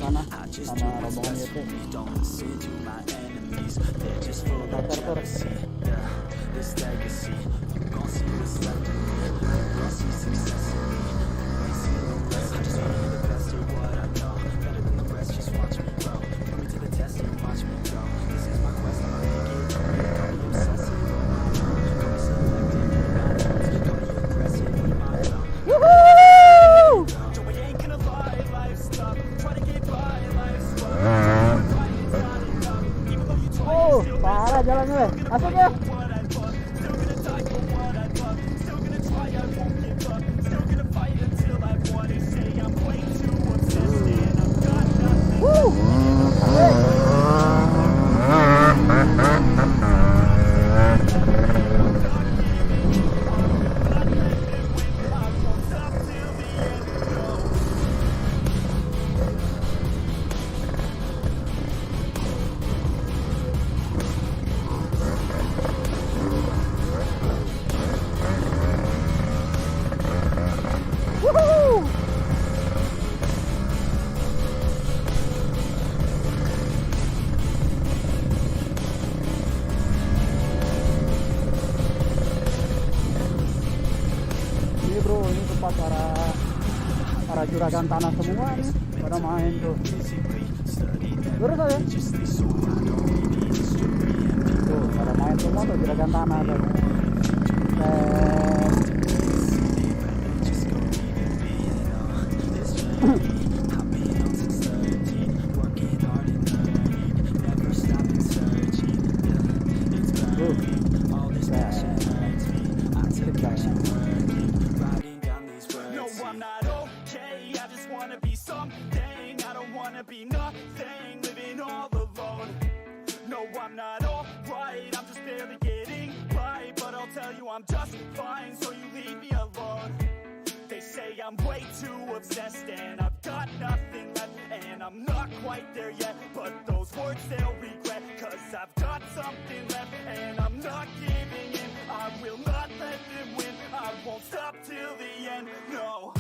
sana sama rombongan YT. Parah jalannya, masuk ya. Ini tempat para juragan tanah semua nih pada main tuh. Lurus aja. Tuh pada main semua tuh juragan tanah tuh. Be nothing, living all alone. No, I'm not alright, I'm just barely getting by. But I'll tell you I'm just fine, so you leave me alone. They say I'm way too obsessed and I've got nothing left. And I'm not quite there yet, but those words they'll regret. Cause I've got something left and I'm not giving in. I will not let them win, I won't stop till the end, no.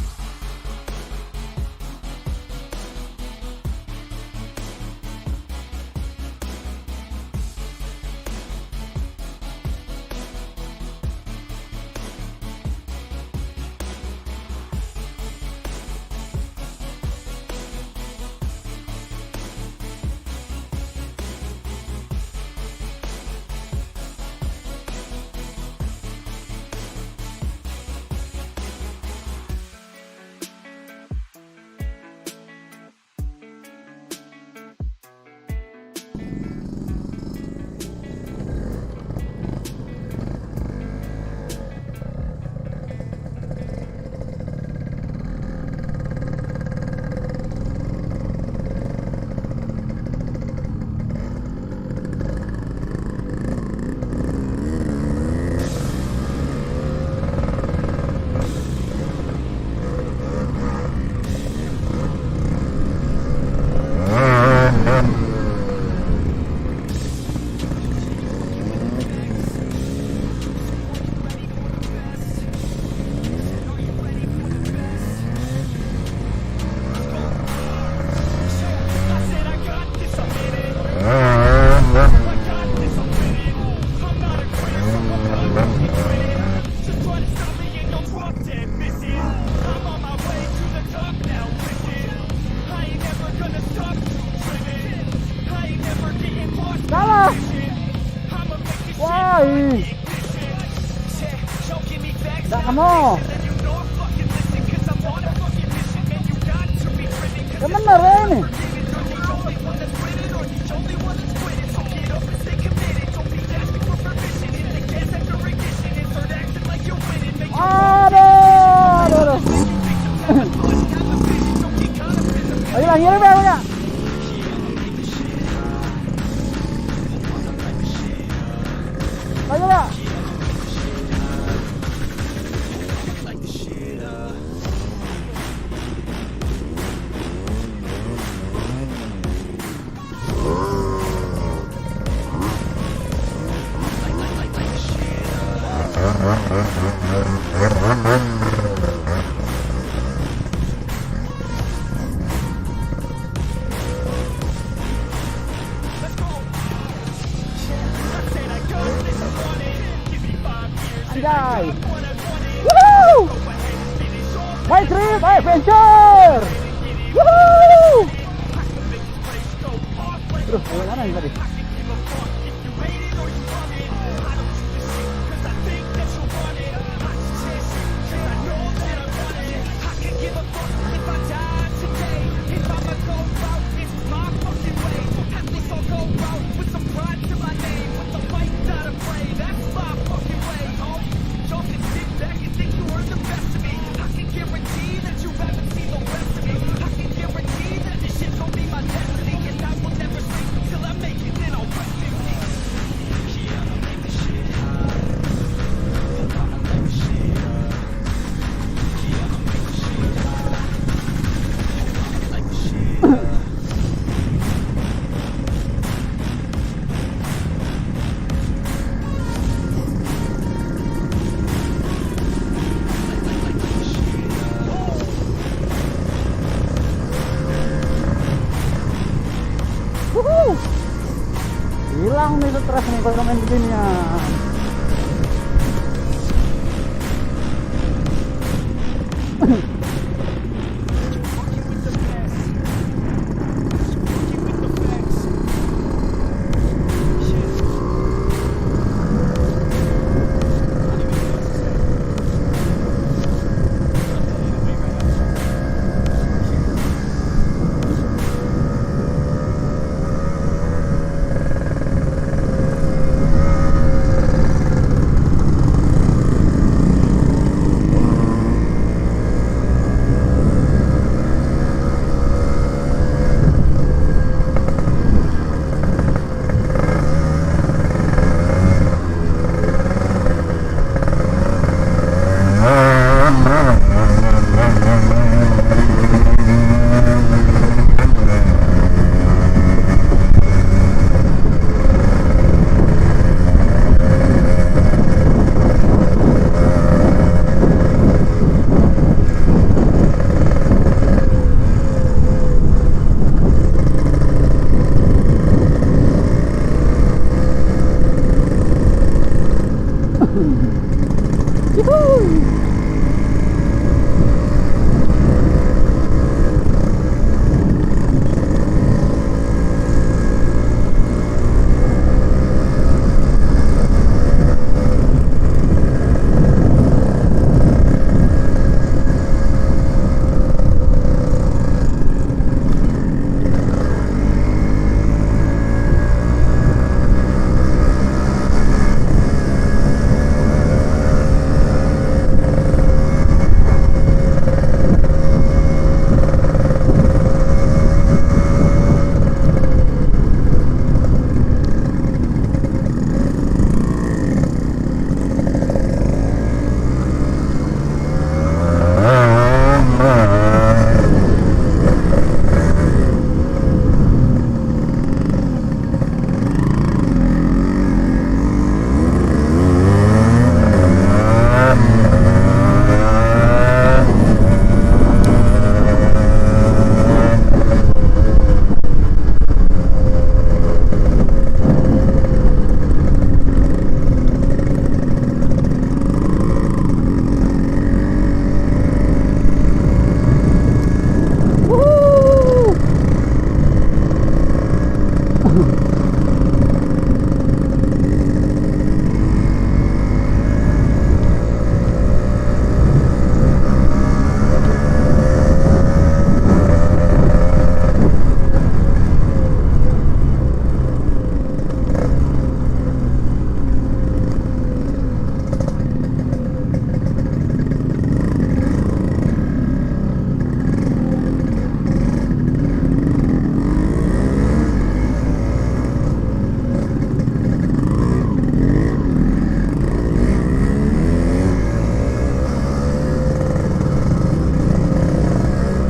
Enggak kamu. Ya bener ya ini. Aduh. Ayo lah ngirim ya. Ayo lah. Trip Adventure. Woohoo! Terus yang mana yang tadi? Hilang nih stres nih kalau main beginian.